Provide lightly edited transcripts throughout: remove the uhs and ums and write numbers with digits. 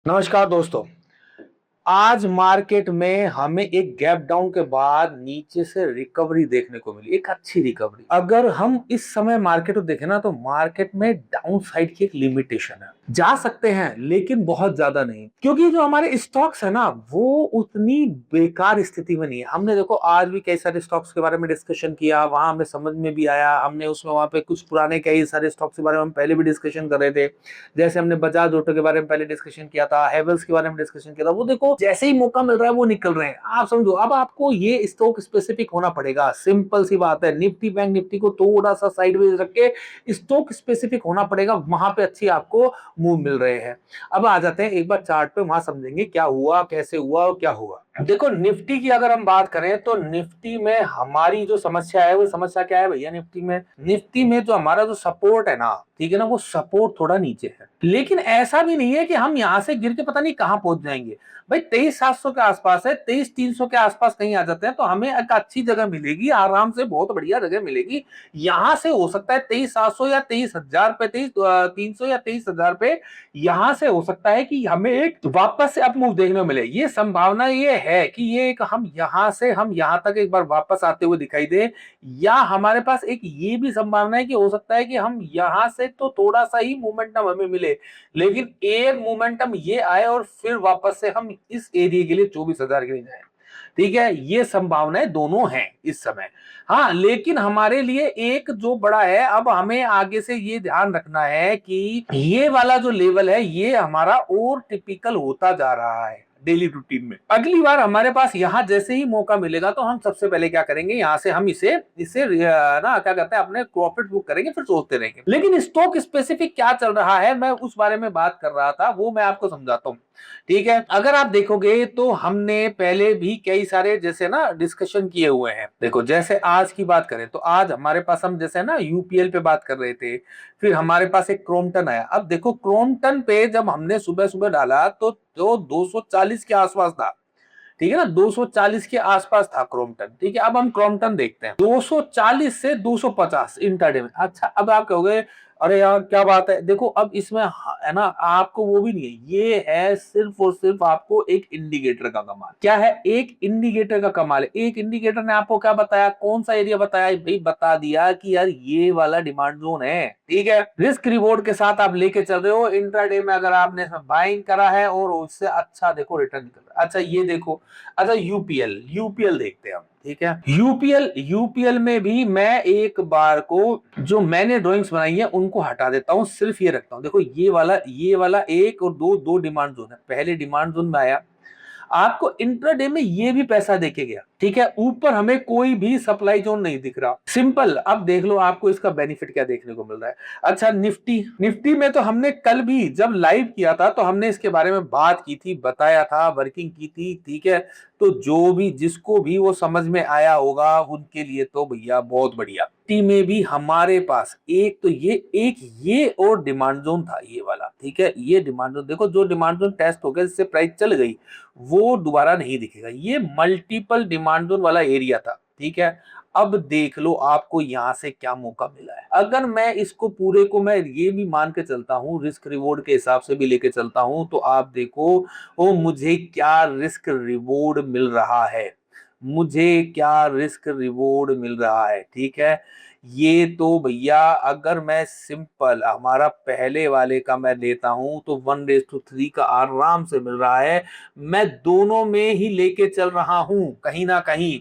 नमस्कार दोस्तों। आज मार्केट में हमें एक गैप डाउन के बाद नीचे से रिकवरी देखने को मिली, एक अच्छी रिकवरी। अगर हम इस समय मार्केट को देखें ना, तो मार्केट में डाउन साइड की एक लिमिटेशन है। जा सकते हैं लेकिन बहुत ज्यादा नहीं, क्योंकि जो हमारे स्टॉक्स है ना, वो उतनी बेकार स्थिति में नहीं है। हमने देखो आज भी कई सारे स्टॉक्स के बारे में डिस्कशन किया, वहां हमें समझ में भी आया। हमने उसमें वहां पे कुछ पुराने कई सारे स्टॉक्स के बारे में हम पहले भी डिस्कशन कर रहे थे। जैसे हमने बजाज ऑटो के बारे में पहले डिस्कशन किया था, हैवेल्स के बारे में डिस्कशन किया था। वो देखो जैसे ही मौका मिल रहा है वो निकल रहे हैं। आप समझो, अब आपको ये स्टॉक स्पेसिफिक होना पड़ेगा। सिंपल सी बात है, निफ्टी बैंक निफ्टी को थोड़ा सा साइडवेज रख के स्टॉक स्पेसिफिक होना पड़ेगा, वहां पे अच्छी आपको मूव मिल रहे हैं। अब आ जाते हैं एक बार चार्ट पे, वहां समझेंगे क्या हुआ, कैसे हुआ और क्या हुआ। देखो निफ्टी की अगर हम बात करें तो निफ्टी में हमारी जो समस्या है, वो समस्या क्या है भैया? निफ्टी में जो हमारा जो सपोर्ट है ना, ठीक है ना, वो सपोर्ट थोड़ा नीचे है। लेकिन ऐसा भी नहीं है कि हम यहां से गिर के पता नहीं कहां पहुंच जाएंगे। भाई 23,700 के आसपास है, 23,300 के आसपास कहीं आ जाते हैं तो हमें एक अच्छी जगह मिलेगी, आराम से बहुत बढ़िया जगह मिलेगी। यहां से हो सकता है 23,700 या 23,000 पे, 23,300 या 23,000 पे, यहां से हो सकता है कि हमें एक वापस से अप मूव देखने को मिले। ये संभावना ये है कि ये एक हम यहां से हम यहां तक एक बार वापस आते हुए दिखाई दे, या हमारे पास एक ये भी संभावना है कि हो सकता है कि हम यहां से तो थोड़ा सा ही मोमेंटम हमें मिले, लेकिन एक मोमेंटम ये आए और फिर वापस से हम इस एरिया के लिए 24,000 के लिए जाए। ठीक है, ये संभावनाएं दोनों हैं इस समय। हाँ, लेकिन हमारे लिए एक जो बड़ा है, अब हमें आगे से ये ध्यान रखना है कि ये वाला जो लेवल है ये हमारा और टिपिकल होता जा रहा है डेली रूटीन में। अगली बार हमारे पास यहाँ जैसे ही मौका मिलेगा तो हम सबसे पहले क्या करेंगे, यहाँ से हम इसे इसे ना क्या कहते हैं, अपने प्रॉफिट बुक करेंगे, फिर सोचते रहेंगे। लेकिन स्टॉक स्पेसिफिक क्या चल रहा है, मैं उस बारे में बात कर रहा था, वो मैं आपको समझाता हूँ। ठीक है, अगर आप देखोगे तो हमने पहले भी कई सारे जैसे ना डिस्कशन किए हुए हैं। देखो जैसे आज की बात करें तो आज हमारे पास हम जैसे ना यूपीएल पे बात कर रहे थे, फिर हमारे पास एक क्रोम्पटन आया। अब देखो क्रोम्पटन पे जब हमने सुबह सुबह डाला तो जो 240 के आसपास था, ठीक है ना, 240 के आसपास था क्रोम्पटन। ठीक है, अब हम क्रोम्पटन देखते हैं, 240 से 250 इंटरडे में। अच्छा, अब आप कहोगे अरे यार क्या बात है, देखो अब इसमें है ना, आपको वो भी नहीं है, ये है सिर्फ और सिर्फ आपको एक इंडिकेटर का कमाल। क्या है? एक इंडिकेटर का कमाल है। एक इंडिकेटर ने आपको क्या बताया, कौन सा एरिया बताया भाई? बता दिया कि यार ये वाला डिमांड जोन है। ठीक है, रिस्क रिवॉर्ड के साथ आप लेके चल रहे हो। इंट्राडे में अगर आपने इसमें बाइंग करा है और उससे अच्छा देखो रिटर्न निकल रहा है। अच्छा ये देखो, अच्छा यूपीएल यूपीएल देखते हैं हम। ठीक है, यूपीएल यूपीएल में भी मैं एक बार को जो मैंने ड्राइंग्स बनाई है उनको हटा देता हूं, सिर्फ ये रखता हूं। देखो ये वाला एक और दो दो डिमांड जोन है। पहले डिमांड जोन में आया, आपको इंट्राडे में ये भी पैसा देके गया। ठीक है, ऊपर हमें कोई भी सप्लाई जोन नहीं दिख रहा। सिंपल, अब देख लो आपको इसका बेनिफिट क्या देखने को मिल रहा है। अच्छा निफ्टी निफ्टी में तो हमने कल भी जब लाइव किया था तो हमने इसके बारे में बात की थी, बताया था, वर्किंग की थी। ठीक है, तो जो भी जिसको भी वो समझ में आया होगा उनके लिए तो भैया बहुत बढ़िया। निफ्टी में भी हमारे पास एक तो ये और डिमांड जोन था, ये वाला। ठीक है, ये डिमांड जोन देखो, जो डिमांड जोन टेस्ट हो गया जिससे प्राइस चल गई, वो दोबारा नहीं दिखेगा। ये मल्टीपल डिमांड जोन वाला एरिया था। ठीक है, अब देख लो आपको यहां से क्या मौका मिला है। अगर मैं इसको पूरे को मैं ये भी मान के चलता हूं, रिस्क रिवॉर्ड के हिसाब से भी लेके चलता हूं, तो आप देखो वो मुझे क्या रिस्क रिवॉर्ड मिल रहा है, मुझे क्या रिस्क रिवॉर्ड मिल रहा है। ठीक है, ये तो भैया अगर मैं सिंपल हमारा पहले वाले का मैं लेता हूं तो 1:3 का आराम से मिल रहा है। मैं दोनों में ही लेके चल रहा हूं कहीं ना कहीं।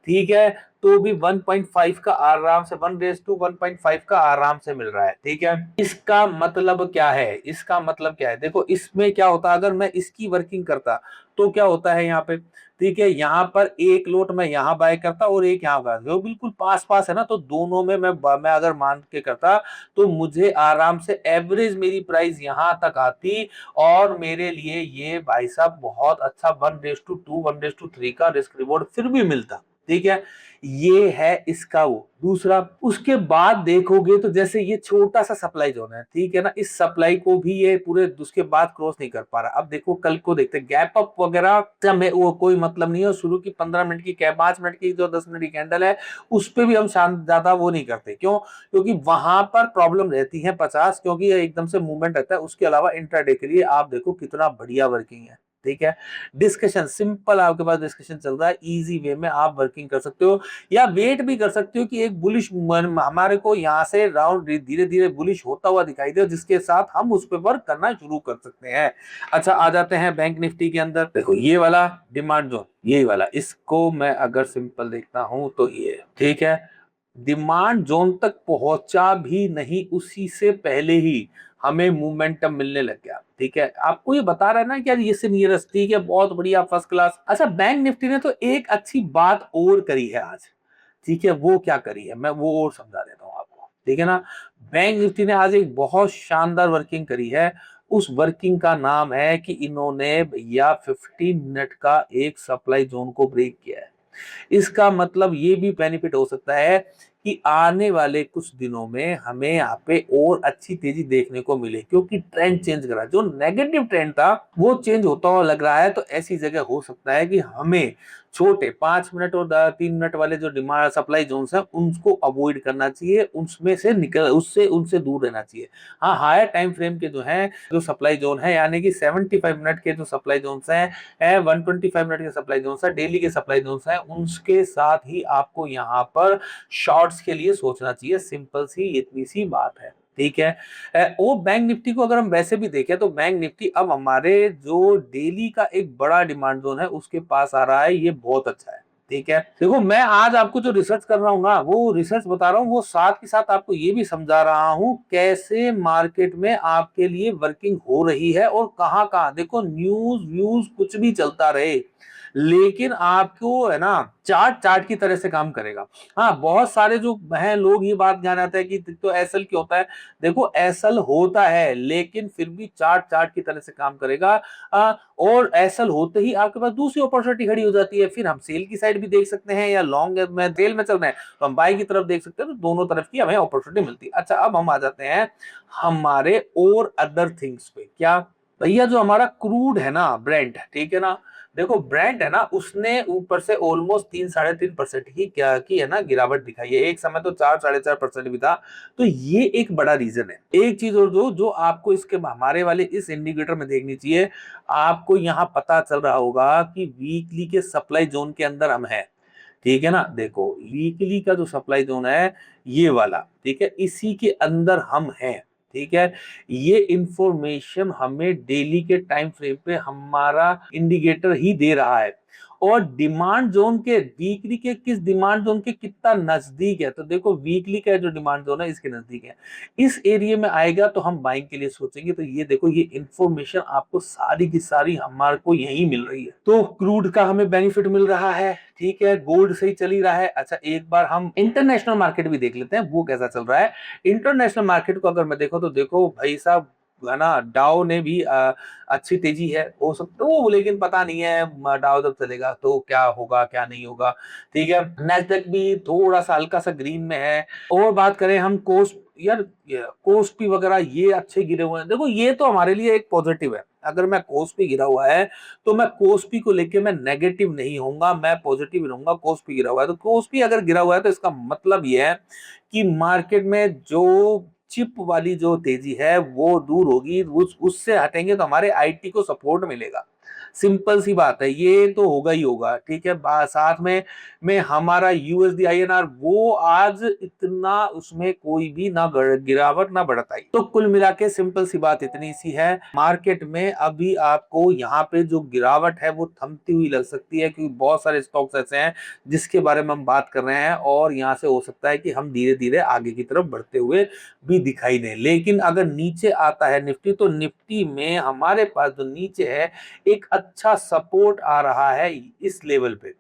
ठीक है, तो भी 1.5 का आराम से, 1:1.5 का आराम से मिल रहा है। ठीक है, इसका मतलब क्या है, इसका मतलब क्या है? देखो इसमें क्या होता, अगर मैं इसकी वर्किंग करता तो क्या होता है यहाँ पे। ठीक है, यहाँ पर एक लोट मैं यहाँ बाय करता और एक यहाँ बाय, जो बिल्कुल पास पास है ना, तो दोनों में मैं अगर मान के करता तो मुझे आराम से एवरेज मेरी प्राइस यहाँ तक आती, और मेरे लिए ये भाई साहब बहुत अच्छा 1:2 1:3 का रिस्क रिवॉर्ड फिर भी मिलता। ठीक है, ये है इसका वो दूसरा। उसके बाद देखोगे तो जैसे ये छोटा सा सप्लाई जोन है, ठीक है ना, इस सप्लाई को भी ये पूरे उसके बाद क्रॉस नहीं कर पा रहा। अब देखो कल को देखते गैप अप वगैरह में वो कोई मतलब नहीं है, शुरू की 15 मिनट की 5 मिनट की जो 10 मिनट की कैंडल है उस पे भी हम शांत ज्यादा वो नहीं करते। क्यों? क्योंकि वहां पर प्रॉब्लम रहती है 50, क्योंकि ये एकदम से मूवमेंट रहता है। उसके अलावा इंट्राडे के लिए आप देखो कितना बढ़िया वर्किंग है, ठीक है। डिस्कशन सिंपल, आपके पास डिस्कशन चल रहा है, इजी वे में आप वर्किंग कर सकते हो या वेट भी कर सकते हो कि एक बुलिश हमारे को यहाँ से राउंड धीरे धीरे बुलिश होता हुआ दिखाई दे, जिसके साथ हम उस पर वर्क करना शुरू कर सकते हैं। अच्छा, आ जाते हैं बैंक निफ्टी के अंदर। देखो ये वाला डिमांड जोन, यही वाला, इसको मैं अगर सिंपल देखता हूं तो ये ठीक है, डिमांड जोन तक पहुंचा भी नहीं, उसी से पहले ही हमें मोमेंटम मिलने लग गया, ठीक है। आपको ये बता रहा है ना कि यार ये से नियरेस्ट, ठीक है, बहुत बढ़िया, फर्स्ट क्लास। अच्छा, बैंक निफ्टी ने तो एक अच्छी बात और करी है आज, ठीक है। वो क्या करी है मैं वो और समझा देता हूँ आपको, ठीक है ना। बैंक निफ्टी ने आज एक बहुत शानदार वर्किंग करी है। उस वर्किंग का नाम है कि इन्होंने भैया 15 मिनट का एक सप्लाई जोन को ब्रेक किया है। इसका मतलब ये भी बेनिफिट हो सकता है कि आने वाले कुछ दिनों में हमें यहाँ पे और अच्छी तेजी देखने को मिले, क्योंकि ट्रेंड चेंज करा, जो नेगेटिव ट्रेंड था वो चेंज होता हुआ लग रहा है। तो ऐसी जगह हो सकता है कि हमें छोटे 5 मिनट और 3 मिनट वाले जो डिमांड सप्लाई जोन्स हैं उनको अवॉइड करना चाहिए, उसमें से निकल उससे उनसे दूर रहना चाहिए। हाँ, हायर टाइम फ्रेम के जो है जो सप्लाई जोन है, यानी कि 75 मिनट के जो सप्लाई जोन्स हैं, 125 मिनट के सप्लाई जोन्स है, डेली के सप्लाई जोन्स है, उनके साथ ही आपको यहाँ पर शॉर्ट्स के लिए सोचना चाहिए। सिंपल सी इतनी सी बात है, ठीक है। और बैंक निफ्टी को अगर हम वैसे भी देखें तो बैंक निफ्टी अब हमारे जो डेली का एक बड़ा डिमांड जोन है उसके पास आ रहा है, ये बहुत अच्छा है, ठीक है। देखो मैं आज आपको जो रिसर्च कर रहा हूँ ना, वो रिसर्च बता रहा हूँ, वो साथ के साथ आपको ये भी समझा रहा हूँ कैसे मार्केट में आपके लिए वर्किंग हो रही है और कहाँ कहाँ। देखो न्यूज व्यूज कुछ भी चलता रहे, लेकिन आपको है ना चार्ट चार्ट की तरह से काम करेगा। हाँ, बहुत सारे जो हैं लोग ये बात ध्यान आता है कि तो एसएल क्यों होता है। देखो एसएल होता है, लेकिन फिर भी चार्ट चार्ट की तरह से काम करेगा। और एसएल होते ही आपके पास दूसरी अपॉर्चुनिटी खड़ी हो जाती है, फिर हम सेल की साइड भी देख सकते हैं, या लॉन्ग में सेल में चल रहे हैं तो हम बाई की तरफ देख सकते हैं, तो दोनों तरफ की हमें अपॉर्चुनिटी मिलती है। अच्छा, अब हम आ जाते हैं हमारे और अदर थिंग्स पे। क्या भैया, जो हमारा क्रूड है ना, ब्रेंट, ठीक है ना, देखो ब्रांड है ना, उसने ऊपर से ऑलमोस्ट 3-3.5% ही क्या की है ना गिरावट दिखाई है। एक समय तो 4-4.5% भी था। तो ये एक बड़ा रीजन है। एक चीज और जो जो आपको इसके हमारे वाले इस इंडिकेटर में देखनी चाहिए, आपको यहाँ पता चल रहा होगा कि वीकली के सप्लाई जोन के अंदर हम हैं, ठीक है ना। देखो वीकली का जो सप्लाई जोन है ये वाला, ठीक है, इसी के अंदर हम हैं, ठीक है। ये इंफॉर्मेशन हमें डेली के टाइम फ्रेम पे हमारा इंडिकेटर ही दे रहा है, और डिमांड जोन के वीकली के किस डिमांड जोन के कितना नजदीक है। तो देखो वीकली का जो डिमांड जोन है इसके नजदीक है, इस एरिया में आएगा तो हम बाइंग के लिए सोचेंगे। तो ये देखो ये इंफॉर्मेशन आपको सारी की सारी हमारे को यही मिल रही है। तो क्रूड का हमें बेनिफिट मिल रहा है, ठीक है, गोल्ड सही चल ही रहा है। अच्छा, एक बार हम इंटरनेशनल मार्केट भी देख लेते हैं वो कैसा चल रहा है। इंटरनेशनल मार्केट को अगर मैं देखो तो देखो भाई साहब, है ना, डाउ ने भी अच्छी तेजी है, हो सकता वो, लेकिन पता नहीं है डाउ जब चलेगा तो क्या होगा क्या नहीं होगा, ठीक है। नेस्डेक भी थोड़ा सा हल्का सा ग्रीन में है। और बात करें हम कोस्ट, यार कोस्पी वगैरह ये अच्छे गिरे हुए हैं। देखो ये तो हमारे लिए एक पॉजिटिव है। अगर मैं कोस्पी गिरा हुआ है तो मैं कोस्पी को लेके मैं नेगेटिव नहीं होऊंगा, मैं पॉजिटिव रहूंगा। कोस्पी गिरा हुआ है तो कोस्पी अगर गिरा हुआ है तो इसका मतलब ये है कि मार्केट में जो चिप वाली जो तेजी है वो दूर होगी, उससे हटेंगे तो हमारे आईटी को सपोर्ट मिलेगा। सिंपल सी बात है, ये तो होगा ही होगा, ठीक है। साथ में हमारा यूएसडी आईएनआर वो आज इतना, उसमें कोई भी ना गिरावट ना बढ़त आई। तो कुल मिला के सिंपल सी बात इतनी सी है, मार्केट में अभी आपको यहाँ पे जो गिरावट है वो थमती हुई लग सकती है, क्योंकि बहुत सारे स्टॉक्स ऐसे हैं जिसके बारे में हम बात कर रहे हैं, और यहाँ से हो सकता है कि हम धीरे धीरे आगे की तरफ बढ़ते हुए भी दिखाई दें। लेकिन अगर नीचे आता है निफ्टी, तो निफ्टी में हमारे पास जो नीचे है एक अच्छा सपोर्ट आ रहा है इस लेवल पे,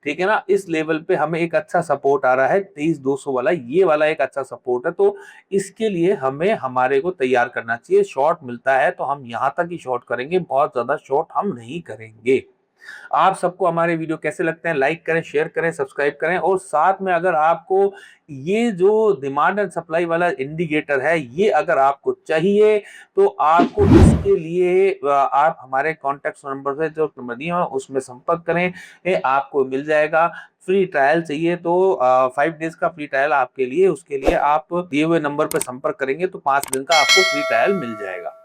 ठीक है ना। इस लेवल पे हमें एक अच्छा सपोर्ट आ रहा है 23,200 वाला, ये वाला एक अच्छा सपोर्ट है। तो इसके लिए हमें हमारे को तैयार करना चाहिए। शॉर्ट मिलता है तो हम यहाँ तक ही शॉर्ट करेंगे, बहुत ज्यादा शॉर्ट हम नहीं करेंगे। आप सबको हमारे वीडियो कैसे लगते हैं, लाइक करें, शेयर करें, सब्सक्राइब करें और साथ में अगर आपको ये जो डिमांड एंड सप्लाई वाला इंडिकेटर है, ये अगर आपको चाहिए तो आपको इसके लिए आप हमारे कॉन्टैक्ट नंबर पे जो नंबर दिए हैं उसमें संपर्क करें, ये आपको मिल जाएगा। फ्री ट्रायल चाहिए तो 5 डेज का फ्री ट्रायल आपके लिए, उसके लिए आप दिए हुए नंबर पर संपर्क करेंगे तो 5 दिन का आपको फ्री ट्रायल मिल जाएगा।